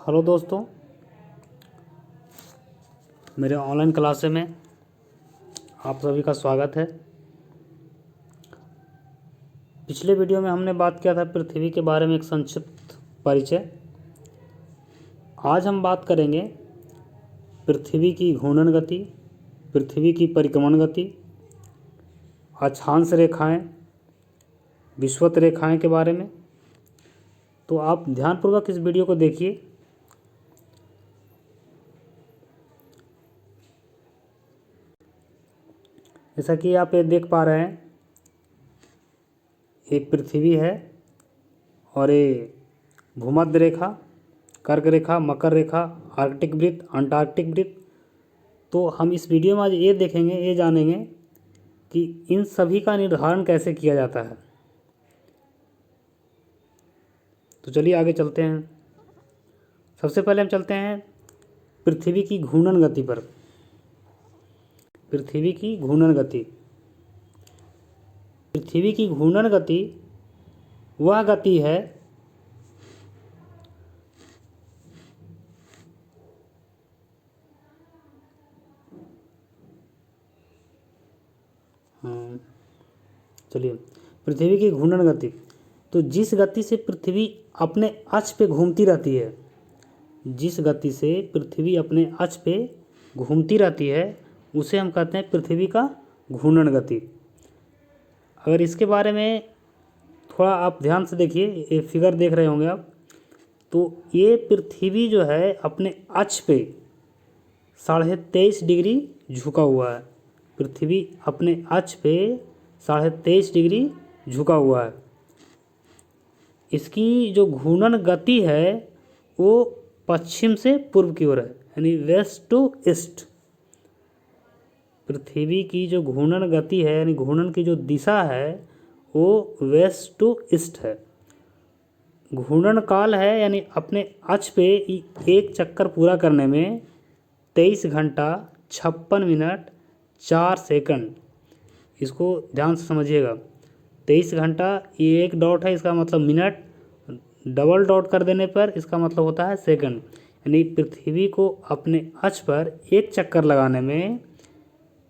Hello दोस्तों, मेरे online क्लासे में आप सभी का स्वागत है। पिछले वीडियो में हमने बात किया था पृथ्वी के बारे में एक संक्षिप्त परिचय। आज हम बात करेंगे पृथ्वी की घूर्णन गति, पृथ्वी की परिक्रमण गति, अक्षांश रेखाएं, विषुवत रेखाएं के बारे में। तो आप ध्यानपूर्वक इस वीडियो को देखिए। जैसा कि आप ये देख पा रहे हैं, एक पृथ्वी है और ये भूमध्य रेखा, कर्क रेखा, मकर रेखा, आर्कटिक वृत्त, अंटार्कटिक वृत्त। तो हम इस वीडियो में आज ये देखेंगे, ये जानेंगे कि इन सभी का निर्धारण कैसे किया जाता है। तो चलिए आगे चलते हैं। सबसे पहले हम चलते हैं पृथ्वी की घूर्णन गति पर। पृथ्वी की घूर्णन गति, पृथ्वी की घूर्णन गति वह गति है चलिए पृथ्वी की घूर्णन गति, तो जिस गति से पृथ्वी अपने अक्ष पे घूमती रहती है, जिस गति से पृथ्वी अपने अक्ष पे घूमती रहती है उसे हम कहते हैं पृथ्वी का घूर्णन गति। अगर इसके बारे में थोड़ा आप ध्यान से देखिए, ये फिगर देख रहे होंगे आप, तो ये पृथ्वी जो है अपने अक्ष पे 23.5 डिग्री झुका हुआ है। पृथ्वी अपने अक्ष पे 23.5 डिग्री झुका हुआ है। इसकी जो घूर्णन गति है वो पश्चिम से पूर्व की ओर है, यानी वेस्ट टू ईस्ट। पृथ्वी की जो घूर्णन गति है, यानी घूर्णन की जो दिशा है वो वेस्ट टू ईस्ट है। घूर्णन काल है, यानी अपने अक्ष पे एक चक्कर पूरा करने में 23 घंटा 56 मिनट 4 सेकंड। इसको ध्यान से समझिएगा। 23 घंटा, ये एक डॉट है, इसका मतलब मिनट, डबल डॉट कर देने पर इसका मतलब होता है सेकंड। यानी पृथ्वी को अपने अक्ष पर एक चक्कर लगाने में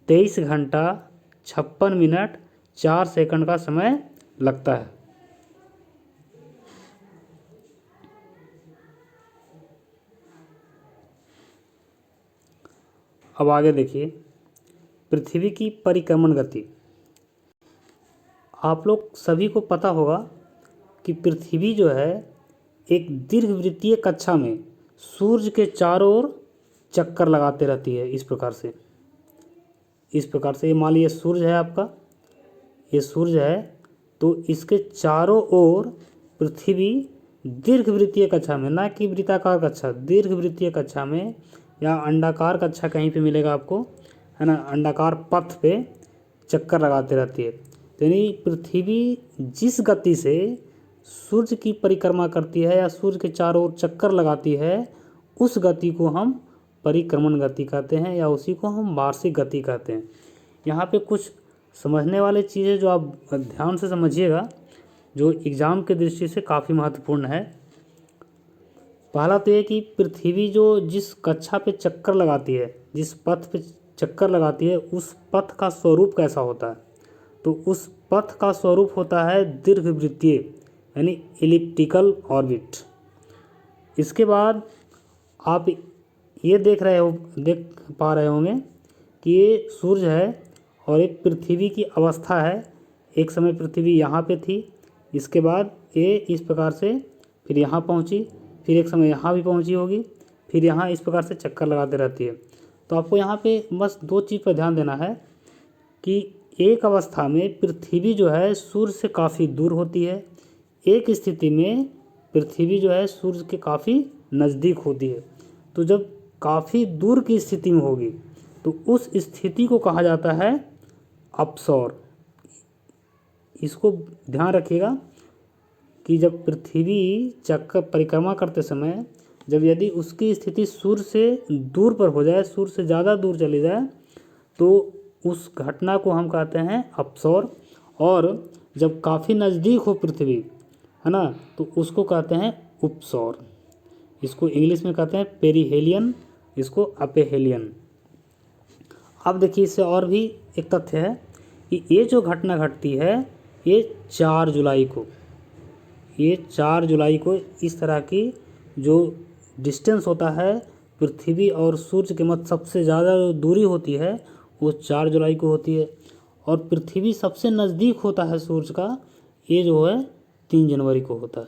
23 घंटा 56 मिनट 4 सेकंड का समय लगता है। अब आगे देखिए पृथ्वी की परिक्रमण गति। आप लोग सभी को पता होगा कि पृथ्वी जो है एक दीर्घवृत्तीय कक्षा में सूर्य के चारों ओर चक्कर लगाते रहती है। इस प्रकार से ये मान लीजिए सूर्य है आपका, ये सूर्य है, तो इसके चारों ओर पृथ्वी दीर्घवृत्तीय कक्षा में, ना कि वृत्ताकार कक्षा, दीर्घवृत्तीय कक्षा में या अंडाकार कक्षा कहीं पे मिलेगा आपको, है ना, अंडाकार पथ पे चक्कर लगाते रहती है। तो यानी पृथ्वी जिस गति से सूर्य की परिक्रमा करती है या सूर्य के चारों ओर चक्कर लगाती है, उस गति को हम परिक्रमण गति कहते हैं या उसी को हम वार्षिक गति कहते हैं। यहाँ पे कुछ समझने वाली चीज़ें जो आप ध्यान से समझिएगा, जो एग्ज़ाम के दृष्टि से काफ़ी महत्वपूर्ण है। पहला तो ये कि पृथ्वी जो जिस कक्षा पे चक्कर लगाती है, जिस पथ पे चक्कर लगाती है, उस पथ का स्वरूप कैसा होता है। तो उस पथ का स्वरूप होता है दीर्घवृत्तीय, यानी एलिप्टिकल ऑर्बिट। इसके बाद आप ये देख पा रहे होंगे कि ये सूर्य है और एक पृथ्वी की अवस्था है। एक समय पृथ्वी यहाँ पे थी, इसके बाद ये इस प्रकार से फिर यहाँ पहुँची, फिर एक समय यहाँ भी पहुँची होगी, फिर यहाँ इस प्रकार से चक्कर लगाते रहती है। तो आपको यहाँ पे बस दो चीज़ पर ध्यान देना है कि एक अवस्था में पृथ्वी जो है सूर्य से काफ़ी दूर होती है, एक स्थिति में पृथ्वी जो है सूर्य के काफ़ी नज़दीक होती है। तो जब काफ़ी दूर की स्थिति में होगी तो उस स्थिति को कहा जाता है अपसौर। इसको ध्यान रखिएगा कि जब पृथ्वी चक्कर परिक्रमा करते समय जब यदि उसकी स्थिति सूर्य से दूर पर हो जाए, सूर्य से ज़्यादा दूर चली जाए, तो उस घटना को हम कहते हैं अपसौर। और जब काफ़ी नज़दीक हो पृथ्वी, है ना, तो उसको कहते हैं उपसौर। इसको इंग्लिश में कहते हैं पेरीहेलियन, इसको अपेहेलियन। अब देखिए इससे और भी एक तथ्य है कि ये जो घटना घटती है ये 4 जुलाई को, ये 4 जुलाई को इस तरह की जो डिस्टेंस होता है पृथ्वी और सूर्य के मध्य सबसे ज़्यादा जो दूरी होती है वो 4 जुलाई को होती है। और पृथ्वी सबसे नज़दीक होता है सूर्य का, ये जो है 3 जनवरी को होता है।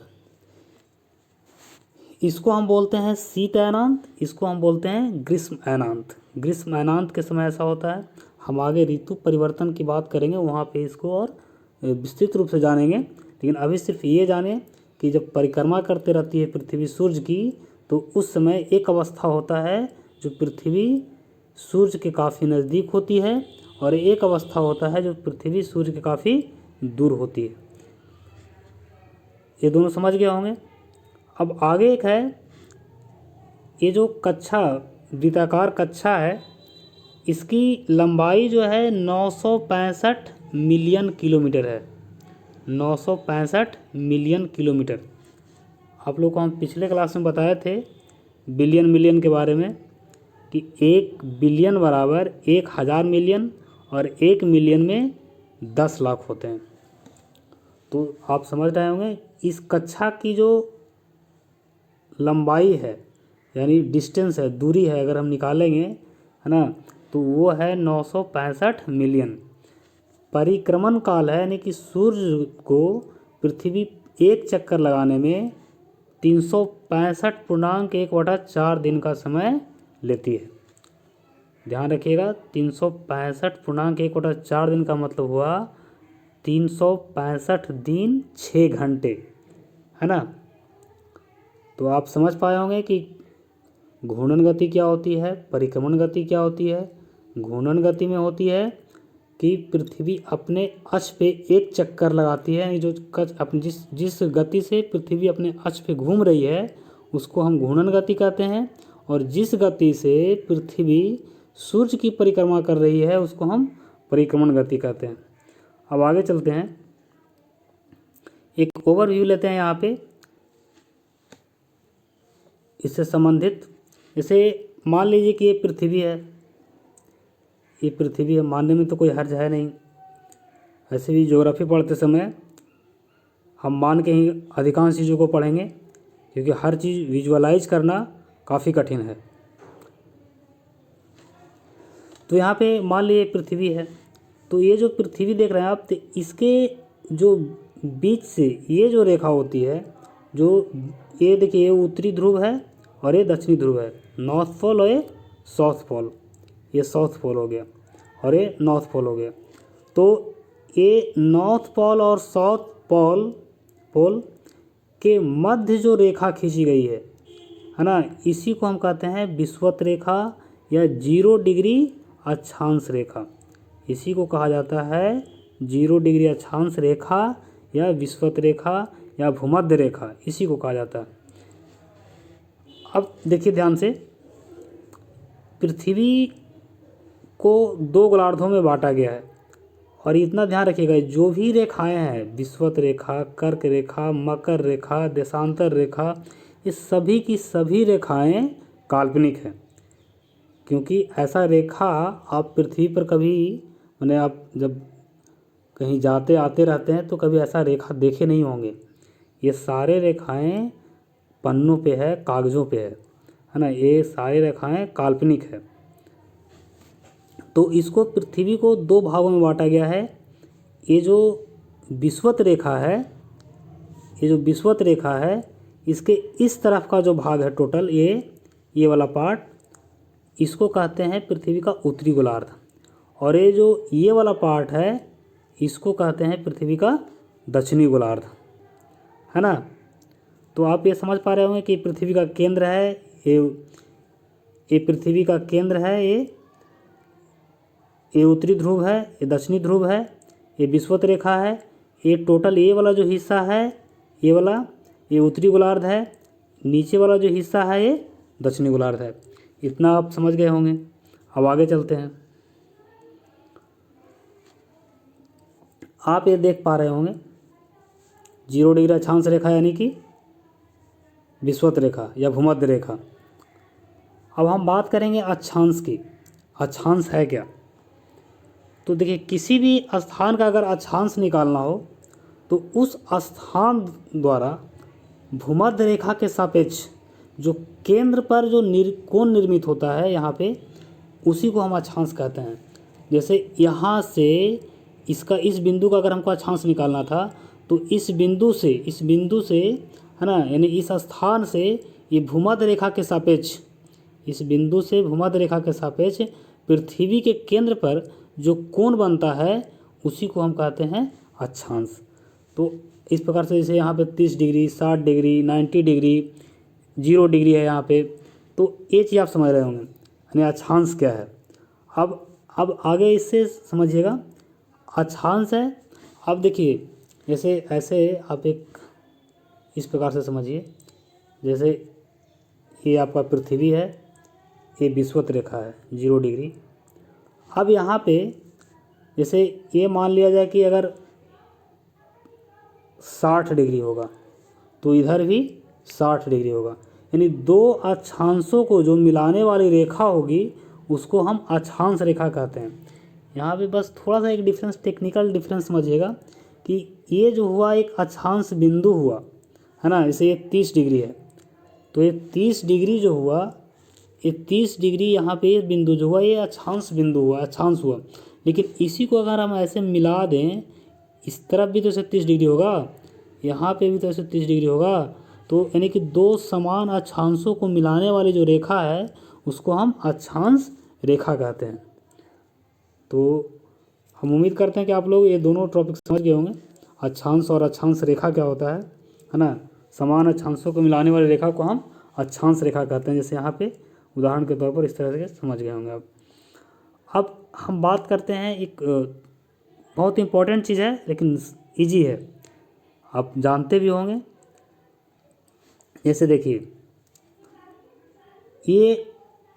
इसको हम बोलते हैं शीत अयनांत, इसको हम बोलते हैं ग्रीष्म अयनांत। ग्रीष्म अयनांत के समय ऐसा होता है। हम आगे ऋतु परिवर्तन की बात करेंगे, वहाँ पे इसको और विस्तृत रूप से जानेंगे, लेकिन अभी सिर्फ ये जाने कि जब परिक्रमा करते रहती है पृथ्वी सूर्य की, तो उस समय एक अवस्था होता है जो पृथ्वी सूर्य के काफ़ी नज़दीक होती है, और एक अवस्था होता है जो पृथ्वी सूर्य के काफ़ी दूर होती है। ये दोनों समझ गए होंगे। अब आगे एक है, ये जो कक्षा वृत्ताकार कक्षा है, इसकी लंबाई जो है 965 मिलियन किलोमीटर है। 965 मिलियन किलोमीटर। आप लोग को हम पिछले क्लास में बताए थे बिलियन मिलियन के बारे में कि 1 बिलियन बराबर 1000 मिलियन, और 1 मिलियन में 10 लाख होते हैं। तो आप समझ रहे होंगे इस कक्षा की जो लंबाई है, यानी डिस्टेंस है, दूरी है, अगर हम निकालेंगे, है ना, तो वो है 965 मिलियन। परिक्रमण काल है, यानी कि सूर्य को पृथ्वी एक चक्कर लगाने में 365.1/4 दिन का समय लेती है। ध्यान रखिएगा, 365.1/4 दिन का मतलब हुआ 365 दिन 6 घंटे, है ना। तो आप समझ पाए होंगे कि घूर्णन गति क्या होती है, परिक्रमण गति क्या होती है। घूर्णन गति में होती है कि पृथ्वी अपने अक्ष पे एक चक्कर लगाती है, यानी जो अपनी जिस गति से पृथ्वी अपने अक्ष पे घूम रही है उसको हम घूर्णन गति कहते हैं, और जिस गति से पृथ्वी सूर्य की परिक्रमा कर रही है उसको हम परिक्रमण गति कहते हैं। अब आगे चलते हैं, एक ओवरव्यू लेते हैं यहाँ पे इससे संबंधित। जैसे मान लीजिए कि ये पृथ्वी है, ये पृथ्वी है, मानने में तो कोई हर्ज है नहीं। ऐसे भी ज्योग्राफी पढ़ते समय हम मान के ही अधिकांश चीज़ों को पढ़ेंगे, क्योंकि हर चीज़ विजुअलाइज करना काफ़ी कठिन है। तो यहाँ पे मान लीजिए पृथ्वी है, तो ये जो पृथ्वी देख रहे हैं आप, तो इसके जो बीच से ये जो रेखा होती है, जो ये देखिए ये उत्तरी ध्रुव है और ये दक्षिणी ध्रुव है, नॉर्थ पोल और ये साउथ पोल, ये साउथ पोल हो गया और ये नॉर्थ पोल हो गया। तो ये नॉर्थ पोल और साउथ पोल के मध्य जो रेखा खींची गई है ना, इसी को हम कहते हैं विषुवत रेखा या 0 डिग्री अक्षांश रेखा। इसी को कहा जाता है 0 डिग्री अक्षांश रेखा या विषुवत रेखा या भूमध्य रेखा, इसी को कहा जाता है। अब देखिए ध्यान से, पृथ्वी को 2 गोलार्धों में बांटा गया है, और इतना ध्यान रखिएगा जो भी रेखाएं हैं, विषुवत रेखा, कर्क रेखा, मकर रेखा, देशांतर रेखा, ये सभी की सभी रेखाएं काल्पनिक हैं। क्योंकि ऐसा रेखा आप पृथ्वी पर कभी, मैंने आप जब कहीं जाते आते रहते हैं तो कभी ऐसा रेखा देखे नहीं होंगे। ये सारे रेखाएं पन्नों पे है, कागज़ों पे है ना, ये सारी रेखाएं काल्पनिक है। तो इसको पृथ्वी को 2 भागों में बांटा गया है। ये जो विषुवत रेखा है, ये जो विषुवत रेखा है, इसके इस तरफ का जो भाग है टोटल, ये वाला पार्ट, इसको कहते हैं पृथ्वी का उत्तरी गोलार्ध, और ये जो ये वाला पार्ट है इसको कहते हैं पृथ्वी का दक्षिणी गोलार्ध, है ना। तो आप ये समझ पा रहे होंगे कि पृथ्वी का केंद्र है ये पृथ्वी का केंद्र है, ये उत्तरी ध्रुव है, ये दक्षिणी ध्रुव है, ये विषुवत रेखा है, ये टोटल ये वाला जो हिस्सा है, ये वाला, ये उत्तरी गोलार्ध है, नीचे वाला जो हिस्सा है ये दक्षिणी गोलार्ध है। इतना आप समझ गए होंगे। अब आगे चलते हैं। आप ये देख पा रहे होंगे 0 डिग्री अक्षांश रेखा, यानी कि विषुवत रेखा या भूमध्य रेखा। अब हम बात करेंगे अक्षांश की। अक्षांश है क्या? तो देखिए, किसी भी स्थान का अगर अक्षांश निकालना हो तो उस स्थान द्वारा भूमध्य रेखा के सापेक्ष जो केंद्र पर जो कोण निर्मित होता है यहाँ पे, उसी को हम अक्षांश कहते हैं। जैसे यहाँ से इसका, इस बिंदु का अगर हमको अक्षांश निकालना था तो इस बिंदु से है ना, यानी इस स्थान से ये भूमध्य रेखा के सापेक्ष, इस बिंदु से भूमध्य रेखा के सापेक्ष पृथ्वी के केंद्र पर जो कोण बनता है उसी को हम कहते हैं अक्षांश। तो इस प्रकार से जैसे यहाँ पे 30 डिग्री, 60 डिग्री, 90 डिग्री, 0 डिग्री है यहाँ पे, तो ये चीज़ आप समझ रहे होंगे यानी अक्षांश क्या है। अब आगे इससे समझिएगा अक्षांश है। अब देखिए, जैसे ऐसे आप एक इस प्रकार से समझिए, जैसे ये आपका पृथ्वी है, ये विषुवत रेखा है 0 डिग्री। अब यहाँ पे जैसे ये मान लिया जाए कि अगर 60 डिग्री होगा तो इधर भी 60 डिग्री होगा, यानी दो अक्षांशों को जो मिलाने वाली रेखा होगी उसको हम अक्षांश रेखा कहते हैं। यहाँ पे बस थोड़ा सा एक डिफरेंस, टेक्निकल डिफरेंस समझिएगा कि ये जो हुआ एक अक्षांश बिंदु हुआ है ना, जैसे ये 30 डिग्री है तो ये 30 डिग्री जो हुआ, ये 30 डिग्री यहाँ पे ये बिंदु जो हुआ ये अक्षांश बिंदु हुआ, अक्षांश हुआ। लेकिन इसी को अगर हम ऐसे मिला दें, इस तरफ भी तो ऐसे 30 डिग्री होगा, यहाँ पे भी तो ऐसे 30 डिग्री होगा, तो यानी कि दो समान अक्षांशों को मिलाने वाली जो रेखा है उसको हम अक्षांश रेखा कहते हैं। तो हम उम्मीद करते हैं कि आप लोग ये दोनों टॉपिक समझ गए होंगे, अक्षांश और अक्षांश रेखा क्या होता है ना। समान अक्षांशों को मिलाने वाली रेखा को हम अक्षांश रेखा कहते हैं, जैसे यहाँ पे उदाहरण के तौर पर इस तरह से समझ गए होंगे आप। अब हम बात करते हैं एक बहुत इंपॉर्टेंट चीज़ है लेकिन इजी है, आप जानते भी होंगे। जैसे देखिए, ये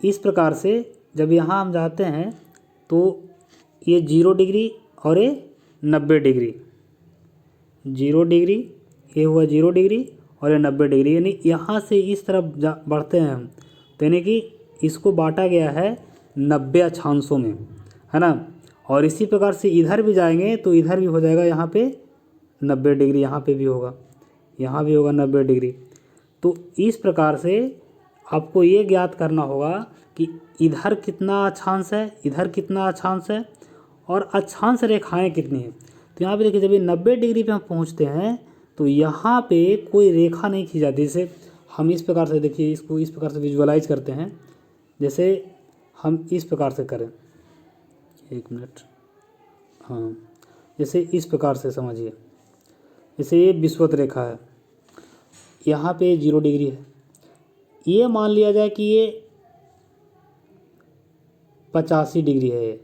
इस प्रकार से जब यहाँ हम जाते हैं तो ये 0 डिग्री और ये 90 डिग्री, 0 डिग्री, ये हुआ 0 डिग्री और ये 90 डिग्री, यानी यहाँ से इस तरफ बढ़ते हैं हम, तो यानी कि इसको बांटा गया है 90 अक्षांशों में, है ना। और इसी प्रकार से इधर भी जाएंगे तो इधर भी हो जाएगा यहाँ पे 90 डिग्री, यहाँ पे भी होगा, यहाँ भी होगा 90 डिग्री। तो इस प्रकार से आपको ये ज्ञात करना होगा कि इधर कितना अक्षांश है, इधर कितना अक्षांश है और अक्षांश रेखाएं कितनी हैं। तो यहाँ पे देखिए, जब ये 90 डिग्री पे हम पहुँचते हैं तो यहाँ पे कोई रेखा नहीं खींची जाती। जैसे हम इस प्रकार से देखिए, इसको इस प्रकार से विजुअलाइज करते हैं, जैसे हम इस प्रकार से करें, एक मिनट, हाँ, जैसे इस प्रकार से समझिए, जैसे ये विषुवत रेखा है, यहाँ पे 0 डिग्री है, ये मान लिया जाए कि ये 85 डिग्री है। ये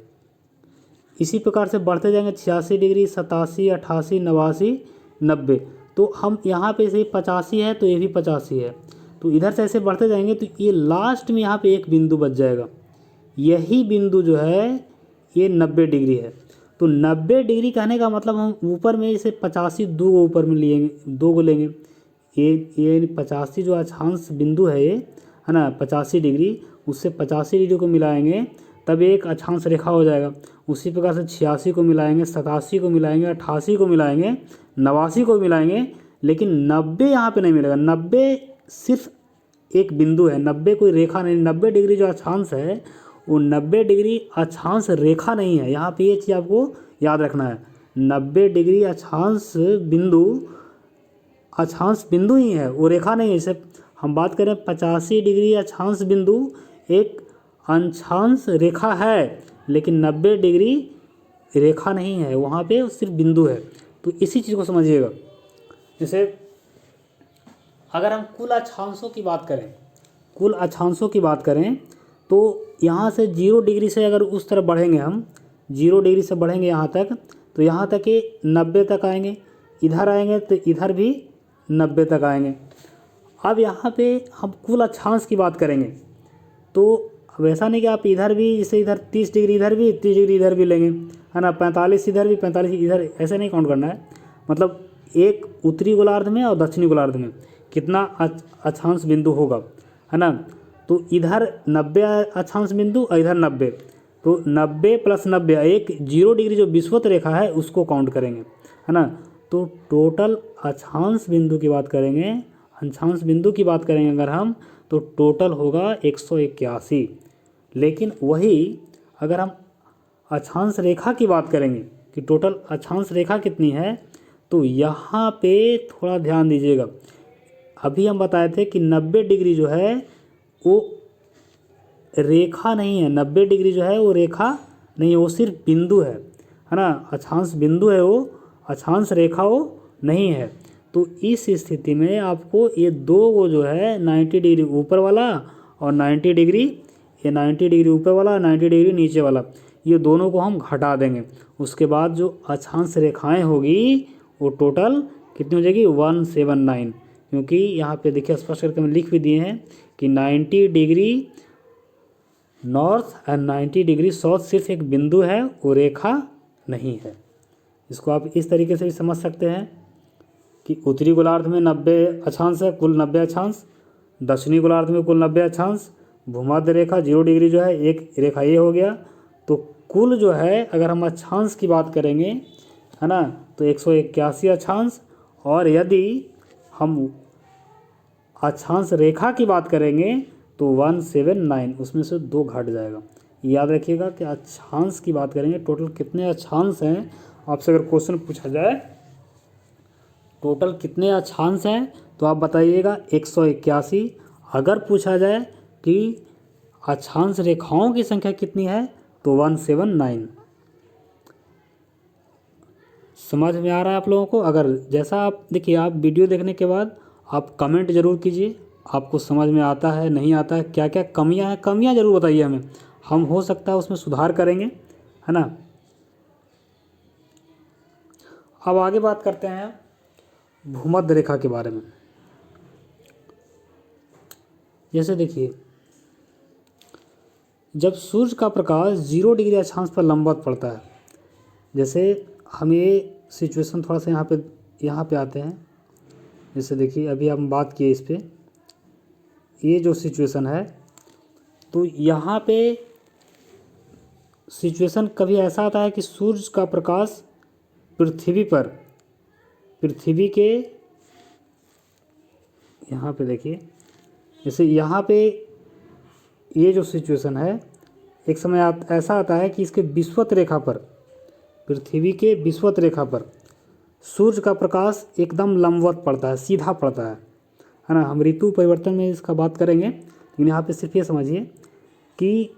इसी प्रकार से बढ़ते जाएंगे 86 डिग्री, 87, 88, 89, 90। तो हम यहाँ पे से 85 है तो ये भी 85 है, तो इधर से ऐसे बढ़ते जाएंगे तो ये लास्ट में यहाँ पे एक बिंदु बच जाएगा, यही बिंदु जो है ये 90 डिग्री है। तो 90 डिग्री कहने का मतलब हम ऊपर में इसे 85 दो ऊपर में लेंगे, 2 को लेंगे, ये 85 जो अक्षांश बिंदु है ये, है ना, 85 डिग्री, उससे 85 डिग्री को मिलाएंगे तब एक अक्षांश रेखा हो जाएगा। उसी प्रकार से 86 को मिलाएंगे, 87 को मिलाएंगे, 88 को मिलाएंगे, 89 को मिलाएंगे, लेकिन 90 यहाँ पे नहीं मिलेगा। 90 सिर्फ एक बिंदु है, 90 कोई रेखा नहीं। 90 डिग्री जो अक्षांश है वो 90 डिग्री अक्षांश रेखा नहीं है, यहाँ पे ये चीज़ आपको याद रखना है। 90 डिग्री अक्षांश बिंदु ही है, वो रेखा नहीं है। जैसे हम बात करें 85 डिग्री अक्षांश बिंदु एक अक्षांश रेखा है, लेकिन 90 डिग्री रेखा नहीं है, वहाँ पे सिर्फ बिंदु है। तो इसी चीज़ को समझिएगा। जैसे अगर हम कुल अक्षांशों की बात करें तो यहाँ से 0 डिग्री से अगर उस तरफ बढ़ेंगे, हम 0 डिग्री से बढ़ेंगे यहाँ तक, तो यहाँ तक ये 90 तक आएंगे, इधर आएंगे तो इधर भी 90 तक आएंगे। अब यहाँ पे हम कुल अक्षांश की बात करेंगे तो अब ऐसा नहीं कि आप इधर भी, जैसे इधर 30 डिग्री इधर भी, 30 डिग्री इधर भी लेंगे, है ना, 45 इधर भी, 45 इधर, ऐसे नहीं काउंट करना है। मतलब एक उत्तरी गोलार्ध में और दक्षिणी गोलार्ध में कितना अक्षांश बिंदु होगा, है ना। तो इधर 90 अक्षांश बिंदु और इधर 90, तो 90 + 90 एक 0 डिग्री जो विषुवत रेखा है उसको काउंट करेंगे, है ना। तो टोटल अक्षांश बिंदु की बात करेंगे, अक्षांश बिंदु की बात करेंगे अगर हम, तो टोटल होगा 181। लेकिन वही अगर हम अक्षांश रेखा की बात करेंगे कि टोटल अक्षांश रेखा कितनी है, तो यहाँ पे थोड़ा ध्यान दीजिएगा। अभी हम बताए थे कि 90 डिग्री जो है वो रेखा नहीं है, 90 डिग्री जो है वो रेखा नहीं है, वो सिर्फ बिंदु है ना। अक्षांश बिंदु है वो, अक्षांश रेखा वो नहीं है। तो इस स्थिति में आपको ये दो वो जो है 90 डिग्री ऊपर वाला और 90 डिग्री, ये 90 डिग्री ऊपर वाला 90 डिग्री नीचे वाला, ये दोनों को हम घटा देंगे। उसके बाद जो अक्षांश रेखाएं होगी वो टोटल कितनी हो जाएगी, 179। क्योंकि यहाँ पे देखिए स्पष्ट करके हम लिख भी दिए हैं कि 90 डिग्री नॉर्थ और 90 डिग्री साउथ सिर्फ एक बिंदु है, वो रेखा नहीं है। इसको आप इस तरीके से भी समझ सकते हैं कि उत्तरी गोलार्ध में 90 अक्षांश है, कुल 90 अक्षांश, दक्षिणी गोलार्ध में कुल 90 अक्षांश, भूमध्य रेखा 0 डिग्री जो है एक रेखा ये हो गया। तो कुल जो है अगर हम अक्षांश की बात करेंगे, है ना, तो 181 अक्षांश, और यदि हम अक्षांश रेखा की बात करेंगे तो 179, उसमें से 2 घट जाएगा। याद रखिएगा कि अक्षांश की बात करेंगे टोटल कितने अक्षांश हैं, आपसे अगर क्वेश्चन पूछा जाए टोटल कितने अक्षांश हैं तो आप बताइएगा 181। अगर पूछा जाए कि अक्षांश रेखाओं की संख्या कितनी है तो 179। समझ में आ रहा है आप लोगों को? अगर जैसा आप देखिए, आप वीडियो देखने के बाद आप कमेंट ज़रूर कीजिए, आपको समझ में आता है नहीं आता है, क्या क्या कमियां हैं, कमियां ज़रूर बताइए हमें, हम हो सकता है उसमें सुधार करेंगे, है ना। अब आगे बात करते हैं भूमध्य रेखा के बारे में। जैसे देखिए, जब सूर्य का प्रकाश 0 डिग्री अक्षांश पर लंबवत पड़ता है, जैसे हम ये सिचुएशन थोड़ा सा यहाँ पे आते हैं। जैसे देखिए अभी हम बात किए इस पे, ये जो सिचुएशन है, तो यहाँ पे सिचुएशन कभी ऐसा आता है कि सूर्य का प्रकाश पृथ्वी के यहाँ पे देखिए, जैसे यहाँ पे ये जो सिचुएशन है, एक समय ऐसा आता है कि इसके विषुवत रेखा पर, पृथ्वी के विषुवत रेखा पर सूर्य का प्रकाश एकदम लंबवत पड़ता है, सीधा पड़ता है ना। हम ऋतु परिवर्तन में इसका बात करेंगे, लेकिन यहाँ पे सिर्फ ये समझिए कि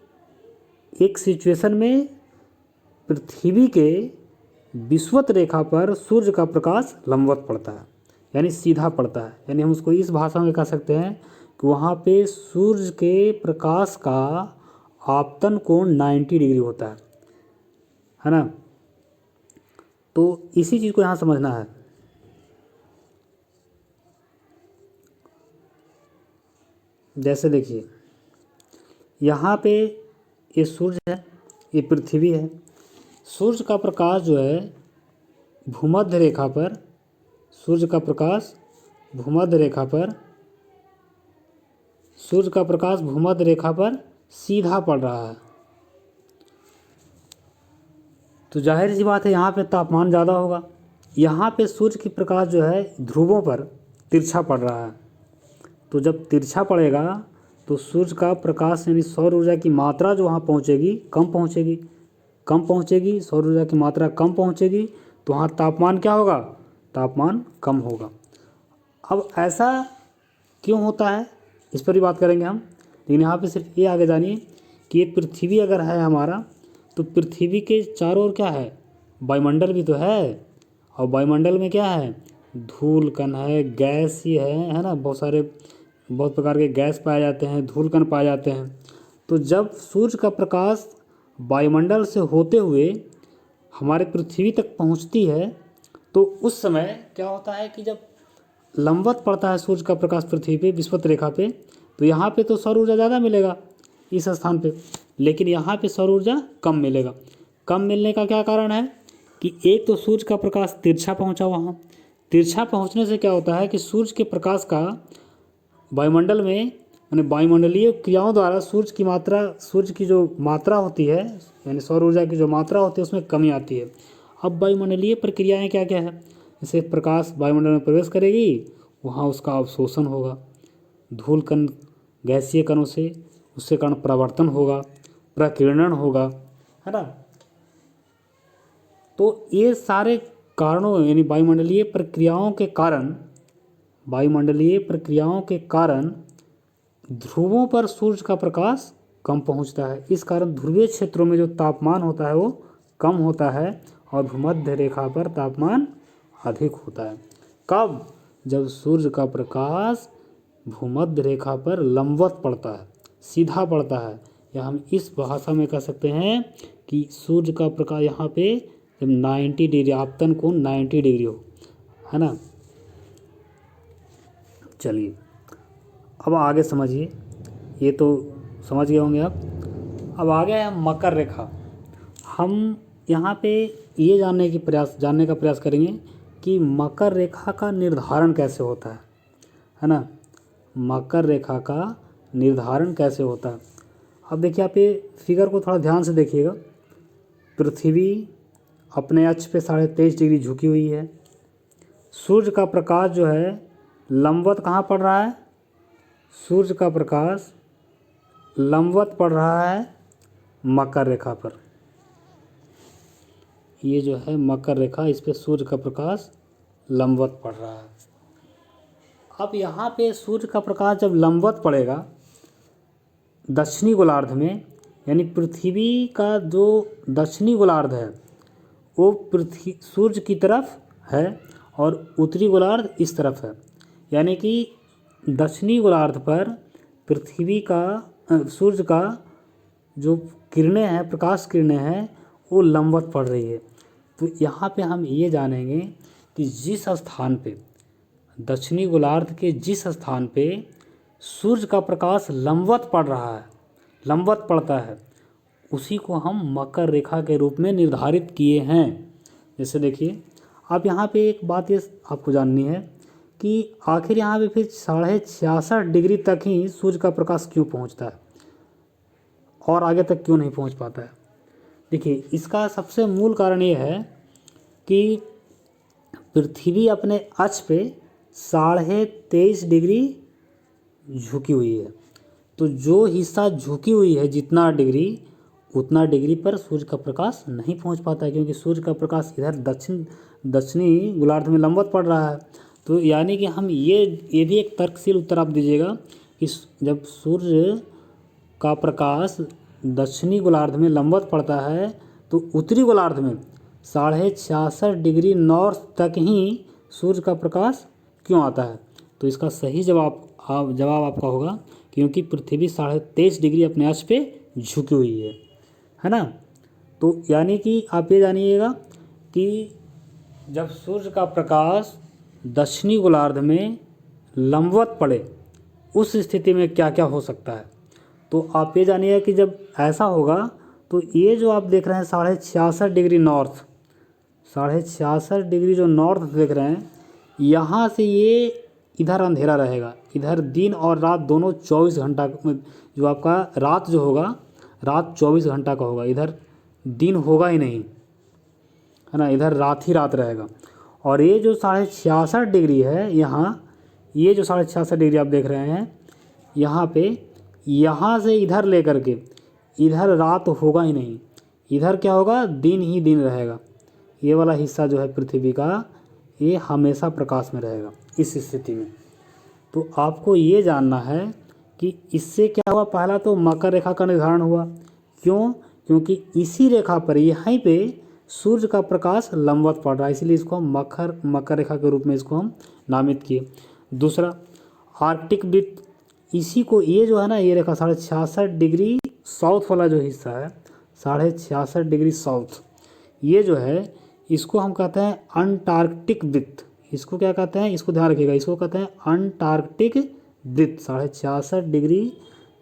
एक सिचुएशन में पृथ्वी के विषुवत रेखा पर सूर्य का प्रकाश लंबवत पड़ता है, यानी सीधा पड़ता है। यानी हम उसको इस भाषा में कह सकते हैं कि वहाँ पे सूर्य के प्रकाश का आपतन कोण 90 डिग्री होता है ना। तो इसी चीज़ को यहाँ समझना है। जैसे देखिए यहाँ पे ये सूर्य है, ये पृथ्वी है। सूर्य का प्रकाश जो है भूमध्य रेखा पर, सूर्य का प्रकाश भूमध्य रेखा पर सीधा पड़ रहा है। तो जाहिर सी बात है यहाँ पे तापमान ज़्यादा होगा। यहाँ पे सूर्य की प्रकाश जो है ध्रुवों पर तिरछा पड़ रहा है। तो जब तिरछा पड़ेगा तो सूर्य का प्रकाश यानी सौर ऊर्जा की मात्रा जो वहाँ पहुँचेगी कम पहुँचेगी, सौर ऊर्जा की मात्रा कम पहुँचेगी, तो वहाँ तापमान क्या होगा, तापमान कम होगा। अब ऐसा क्यों होता है इस पर भी बात करेंगे हम, लेकिन यहाँ पे सिर्फ ये आगे जानिए कि ये पृथ्वी अगर है हमारा, तो पृथ्वी के चारों ओर क्या है, वायुमंडल भी तो है, और वायुमंडल में क्या है, धूल कण है, गैस ही है ना, बहुत प्रकार के गैस पाए जाते हैं, धूल कण पाए जाते हैं। तो जब सूर्य का प्रकाश वायुमंडल से होते हुए हमारे पृथ्वी तक पहुंचती है, तो उस समय क्या होता है कि जब लंबवत पड़ता है सूर्य का प्रकाश पृथ्वी पे विषुवत रेखा पे, तो यहाँ पे तो सौर ऊर्जा ज़्यादा मिलेगा इस स्थान पे, लेकिन यहाँ पे सौर ऊर्जा कम मिलेगा। कम मिलने का क्या कारण है कि एक तो सूर्य का प्रकाश तिरछा पहुँचा वहाँ, तिरछा पहुंचने से क्या होता है कि सूर्य के प्रकाश का वायुमंडल में यानी वायुमंडलीय क्रियाओं द्वारा सूर्य की जो मात्रा होती है यानी सौर ऊर्जा की जो मात्रा होती है उसमें कमी आती है। अब वायुमंडलीय प्रक्रियाएं क्या क्या है, जैसे प्रकाश वायुमंडल में प्रवेश करेगी, वहाँ उसका अवशोषण होगा धूल कण गैसीय कणों से, उससे कारण परावर्तन होगा, प्रकीर्णन होगा, है ना। तो ये सारे कारणों यानी वायुमंडलीय प्रक्रियाओं के कारण ध्रुवों पर सूर्य का प्रकाश कम पहुंचता है। इस कारण ध्रुवीय क्षेत्रों में जो तापमान होता है वो कम होता है और भूमध्य रेखा पर तापमान अधिक होता है। कब? जब सूर्य का प्रकाश भूमध्य रेखा पर लंबवत पड़ता है, सीधा पड़ता है, या हम इस भाषा में कह सकते हैं कि सूर्य का प्रकाश यहाँ पे जब 90 डिग्री आपतन कोण 90 डिग्री हो, है ना। चलिए अब आगे समझिए, ये तो समझ गए होंगे आप। अब आगे है मकर रेखा। हम यहाँ पे ये जानने का प्रयास करेंगे कि मकर रेखा का निर्धारण कैसे होता है ना। मकर रेखा का निर्धारण कैसे होता है। अब देखिए आप ये फिगर को थोड़ा ध्यान से देखिएगा। पृथ्वी अपने अक्ष पे 23.5 डिग्री झुकी हुई है। सूर्य का प्रकाश जो है लंबवत कहाँ पड़ रहा है? सूर्य का प्रकाश लंबवत पड़ रहा है मकर रेखा पर। ये जो है मकर रेखा, इस पे सूर्य का प्रकाश लंबवत पड़ रहा है। अब यहाँ पे सूर्य का प्रकाश जब लंबवत पड़ेगा दक्षिणी गोलार्ध में, यानी पृथ्वी का जो दक्षिणी गोलार्ध है वो सूर्य की तरफ है और उत्तरी गोलार्ध इस तरफ है। यानी कि दक्षिणी गोलार्ध पर सूर्य का जो किरणें हैं, प्रकाश किरणें हैं, वो लंबवत पड़ रही है। तो यहाँ पे हम ये जानेंगे कि जिस स्थान पे दक्षिणी गोलार्ध के जिस स्थान पे सूर्य का प्रकाश लंबवत पड़ता है उसी को हम मकर रेखा के रूप में निर्धारित किए हैं। जैसे देखिए अब यहाँ पे एक बात ये आपको जाननी है कि आखिर यहाँ पे फिर 66.5 डिग्री तक ही सूर्य का प्रकाश क्यों पहुँचता है और आगे तक क्यों नहीं पहुँच पाता है। देखिए इसका सबसे मूल कारण ये है कि पृथ्वी अपने अक्ष पे 23.5 डिग्री झुकी हुई है। तो जो हिस्सा झुकी हुई है उतना डिग्री पर सूर्य का प्रकाश नहीं पहुंच पाता है, क्योंकि सूर्य का प्रकाश इधर दक्षिणी गोलार्ध में लंबवत पड़ रहा है। तो यानी कि हम ये भी एक तर्कशील उत्तर आप दीजिएगा कि जब सूर्य का प्रकाश दक्षिणी गोलार्ध में लंबवत पड़ता है तो उत्तरी गोलार्ध में 66.5 डिग्री नॉर्थ तक ही सूर्य का प्रकाश क्यों आता है। तो इसका सही जवाब आपका होगा क्योंकि पृथ्वी 23.5 डिग्री अपने अक्ष पे झुकी हुई है ना। तो यानी कि आप ये जानिएगा कि जब सूर्य का प्रकाश दक्षिणी गोलार्ध में लंबवत पड़े उस स्थिति में क्या क्या हो सकता है। तो आप ये जानिए कि जब ऐसा होगा तो ये जो आप देख रहे हैं 66.5 डिग्री नॉर्थ, 66.5 डिग्री जो नॉर्थ देख रहे हैं, यहाँ से ये इधर अंधेरा रहेगा। इधर दिन और रात दोनों 24 घंटा, जो आपका रात जो होगा रात 24 घंटा का होगा, इधर दिन होगा ही नहीं, है ना, इधर रात ही रात रहेगा। और ये जो 66.5 डिग्री है यहाँ, ये जो 66.5 डिग्री आप देख रहे हैं यहाँ पे, यहाँ से इधर लेकर के इधर रात होगा ही नहीं, इधर क्या होगा, दिन ही दिन रहेगा। ये वाला हिस्सा जो है पृथ्वी का ये हमेशा प्रकाश में रहेगा इस स्थिति में। तो आपको ये जानना है कि इससे क्या हुआ, पहला तो मकर रेखा का निर्धारण हुआ। क्यों? क्योंकि इसी रेखा पर यहीं पे सूर्य का प्रकाश लंबवत पड़ रहा है, इसलिए इसको हम मकर रेखा के रूप में इसको हम नामित किए। दूसरा आर्कटिक वृत्त, इसी को ये जो है ना, ये रेखा 66.5 डिग्री साउथ वाला जो हिस्सा है 66.5 डिग्री साउथ, ये जो है इसको हम कहते हैं अंटार्कटिक वृत्त। इसको क्या कहते हैं, इसको ध्यान रखिएगा, इसको कहते हैं अंटार्कटिक वृत्त। 66.5 डिग्री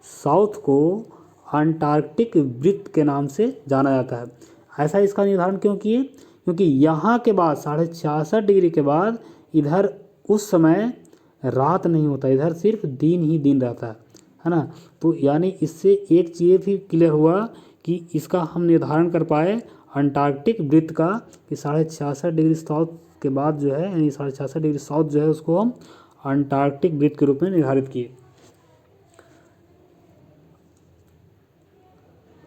साउथ को अंटार्कटिक वृत्त के नाम से जाना जाता है। ऐसा इसका निर्धारण क्यों किए? क्योंकि यहाँ के बाद 66.5 डिग्री के बाद इधर उस समय रात नहीं होता, इधर सिर्फ दिन ही दिन रहता है ना। तो यानी इससे एक चीज़ भी क्लियर हुआ कि इसका हम निर्धारण कर पाए अंटार्कटिक वृत्त का कि 66.5 साउथ के बाद जो है, यानी 66.5 साउथ जो है उसको हम अंटार्कटिक वृत्त के रूप में निर्धारित किए।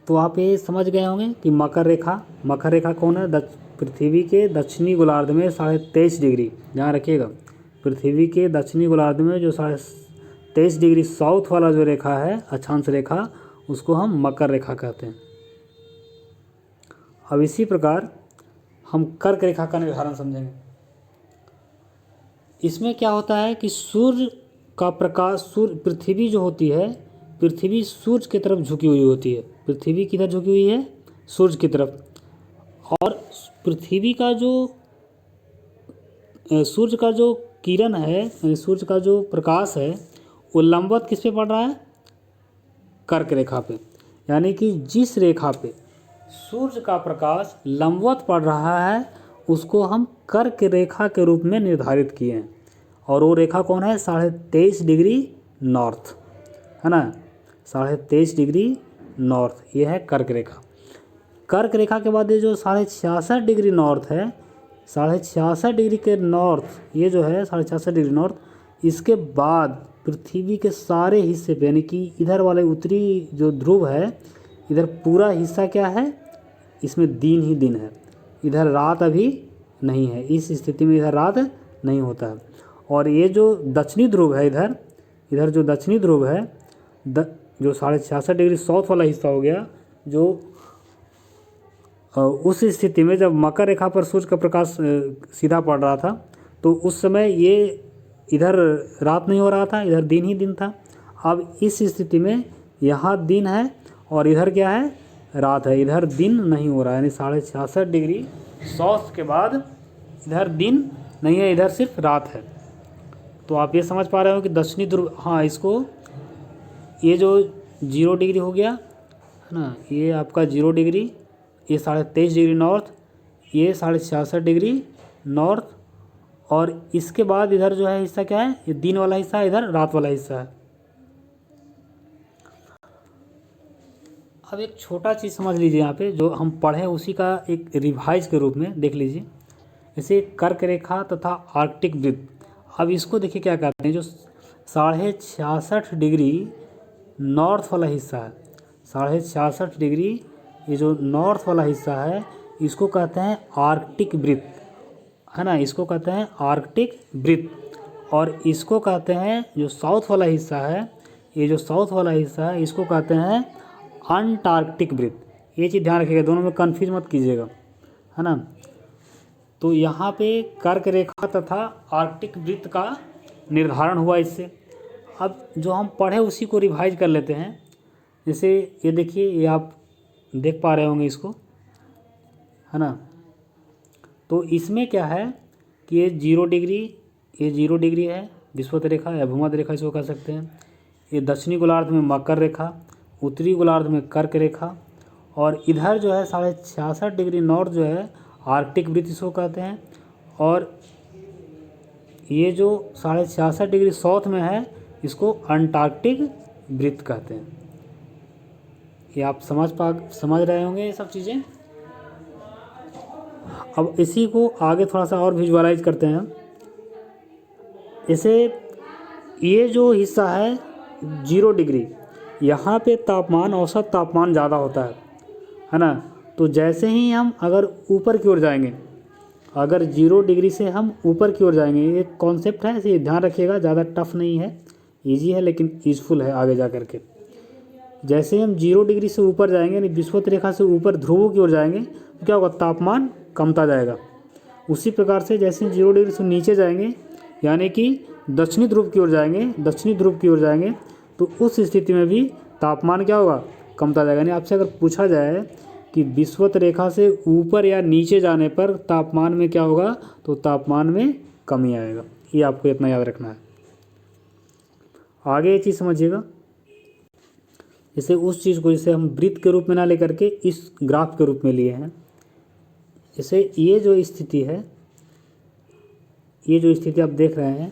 तो आप ये समझ गए होंगे कि मकर रेखा कौन है? पृथ्वी के दक्षिणी गोलार्ध में 23.5 डिग्री, ध्यान रखिएगा, पृथ्वी के दक्षिणी गोलार्ध में जो 23.5 डिग्री साउथ वाला जो रेखा है, अक्षांश रेखा, उसको हम मकर रेखा कहते हैं। अब इसी प्रकार हम कर्क रेखा का निर्धारण समझेंगे। इसमें क्या होता है कि सूर्य का प्रकाश, पृथ्वी जो होती है, पृथ्वी सूर्य की तरफ झुकी हुई होती है। पृथ्वी किधर झुकी हुई है? सूर्य की तरफ। और पृथ्वी का जो सूर्य का जो किरण है, सूर्य का जो प्रकाश है, वो लंबवत किस पे पड़ रहा है? कर्क रेखा पे। यानी कि जिस रेखा पे सूर्य का प्रकाश लंबवत पड़ रहा है उसको हम कर्क रेखा के रूप में निर्धारित किए हैं। और वो रेखा कौन है? 23.5 डिग्री नॉर्थ, है ना, 23.5 डिग्री नॉर्थ, ये है कर्क रेखा। कर्क रेखा के बाद ये जो 66.5 डिग्री नॉर्थ है, 66.5 डिग्री के नॉर्थ, ये जो है 66.5 डिग्री नॉर्थ, इसके बाद पृथ्वी के सारे हिस्से पे, यानी कि इधर वाले उत्तरी जो ध्रुव है, इधर पूरा हिस्सा क्या है? इसमें दिन ही दिन है, इधर रात अभी नहीं है। इस स्थिति में इधर रात नहीं होता है। और ये जो दक्षिणी ध्रुव है, इधर जो दक्षिणी ध्रुव है, जो 66.5 डिग्री साउथ वाला हिस्सा हो गया, जो उस स्थिति में जब मकर रेखा पर सूर्य का प्रकाश सीधा पड़ रहा था, तो उस समय ये इधर रात नहीं हो रहा था, इधर दिन ही दिन था। अब इस स्थिति में यहाँ दिन है और इधर क्या है? रात है। इधर दिन नहीं हो रहा है, यानी 66.5 डिग्री साउथ के बाद इधर दिन नहीं है, इधर सिर्फ रात है। तो आप ये समझ पा रहे हो कि दक्षिणी ध्रुव, हाँ, इसको ये जो 0 डिग्री हो गया है ना, ये आपका 0 डिग्री, ये 23.5 डिग्री नॉर्थ, ये 66.5 डिग्री नॉर्थ, और इसके बाद इधर जो है हिस्सा क्या है? ये दिन वाला हिस्सा है, इधर रात वाला हिस्सा है। अब एक छोटा चीज़ समझ लीजिए, यहाँ पे जो हम पढ़े उसी का एक रिवाइज के रूप में देख लीजिए। जैसे कर्क रेखा तथा आर्कटिक वृत्त, अब इसको देखिए क्या कहते हैं। जो 66.5 डिग्री नॉर्थ वाला हिस्सा है, 66.5 डिग्री, ये जो नॉर्थ वाला हिस्सा है, इसको कहते हैं आर्कटिक वृत्त, है ना, इसको कहते हैं आर्कटिक वृत्त। और इसको कहते हैं जो साउथ वाला हिस्सा है, ये जो साउथ वाला हिस्सा है, इसको कहते हैं अंटार्कटिक वृत्त। ये चीज़ ध्यान रखिएगा, दोनों में कन्फ्यूज मत कीजिएगा, है ना। तो यहाँ पे कर्क रेखा तथा आर्कटिक वृत्त का निर्धारण हुआ इससे। अब जो हम पढ़े उसी को रिवाइज कर लेते हैं। जैसे ये देखिए, ये आप देख पा रहे होंगे इसको, है ना। तो इसमें क्या है कि ये 0 डिग्री, ये 0 डिग्री है विषुवत रेखा या भूमध्य रेखा इसको कह सकते हैं। ये दक्षिणी गोलार्ध में मकर रेखा, उत्तरी गोलार्ध में कर्क रेखा, और इधर जो है 66.5 डिग्री नॉर्थ जो है आर्कटिक वृत्त इसको कहते हैं। और ये जो 66.5 डिग्री साउथ में है, इसको अंटार्कटिक वृत्त कहते हैं। ये आप समझ रहे होंगे ये सब चीज़ें। अब इसी को आगे थोड़ा सा और विजुअलाइज करते हैं। जैसे ये जो हिस्सा है 0 डिग्री, यहाँ पे तापमान, औसत तापमान ज़्यादा होता है ना। तो जैसे ही हम अगर ऊपर की ओर जाएंगे, अगर 0 डिग्री से हम ऊपर की ओर जाएंगे, ये कॉन्सेप्ट है, इसे ध्यान रखिएगा, ज़्यादा टफ नहीं है, इजी है लेकिन यूजफुल है आगे जा कर के। जैसे हम 0 डिग्री से ऊपर जाएंगे, यानी विषुवत रेखा से ऊपर ध्रुवों की ओर जाएंगे, तो क्या होगा? तापमान कमता जाएगा। उसी प्रकार से जैसे 0 डिग्री से नीचे जाएंगे, यानी कि दक्षिणी ध्रुव की ओर जाएंगे, तो उस स्थिति में भी तापमान क्या होगा? कमता जाएगा। यानी आपसे अगर पूछा जाए कि विषुवत रेखा से ऊपर या नीचे जाने पर तापमान में क्या होगा, तो तापमान में कमी आएगा। ये आपको इतना याद रखना है। आगे ये चीज़ समझिएगा। जैसे उस चीज़ को जैसे हम वृत्त के रूप में ना लेकर के इस ग्राफ के रूप में लिए हैं। जैसे ये जो स्थिति है, ये जो स्थिति आप देख रहे हैं,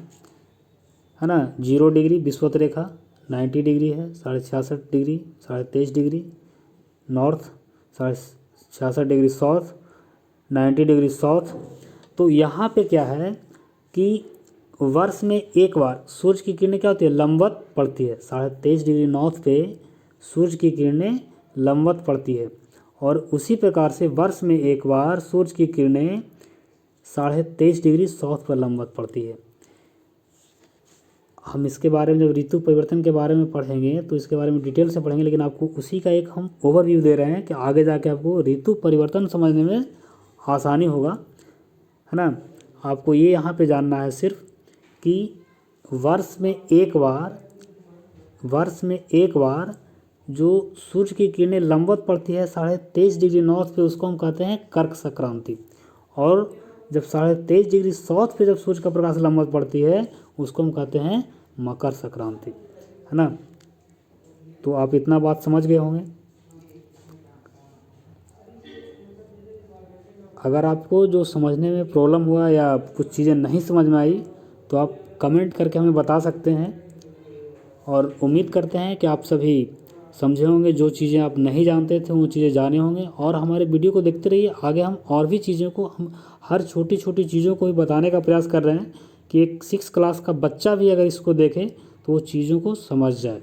है ना, 0 डिग्री विषुवत रेखा 90 डिग्री है, 66.5 degree, 23.5 degree north, 66 degree south, 90 degree south. तो यहाँ पे क्या है कि वर्ष में एक बार सूर्य की किरणें क्या होती है, लंबवत पड़ती है। 23.5 डिग्री नॉर्थ पे सूर्य की किरणें लंबवत पड़ती है, और उसी प्रकार से वर्ष में एक बार सूर्य की किरणें 23.5 डिग्री साउथ पर लंबवत पड़ती है। हम इसके बारे में जब ऋतु परिवर्तन के बारे में पढ़ेंगे तो इसके बारे में डिटेल से पढ़ेंगे, लेकिन आपको उसी का एक हम ओवरव्यू दे रहे हैं कि आगे जाके आपको ऋतु परिवर्तन समझने में आसानी होगा, है ना। आपको ये यहाँ पे जानना है सिर्फ कि वर्ष में एक बार जो सूर्य की किरणें लंबवत पड़ती है 23.5 डिग्री नॉर्थ पे, उसको हम कहते हैं कर्क संक्रांति। और जब 23.5 डिग्री साउथ पे जब सूर्य का प्रकाश लंबवत पड़ती है, उसको हम कहते हैं मकर संक्रांति, है ना। तो आप इतना बात समझ गए होंगे। अगर आपको जो समझने में प्रॉब्लम हुआ या कुछ चीज़ें नहीं समझ में आई तो आप कमेंट करके हमें बता सकते हैं, और उम्मीद करते हैं कि आप सभी समझे होंगे। जो चीज़ें आप नहीं जानते थे वो चीज़ें जाने होंगे, और हमारे वीडियो को देखते रहिए। आगे हम और भी चीज़ों को, हम हर छोटी छोटी चीज़ों को भी बताने का प्रयास कर रहे हैं कि एक 6 क्लास का बच्चा भी अगर इसको देखे तो वो चीज़ों को समझ जाए।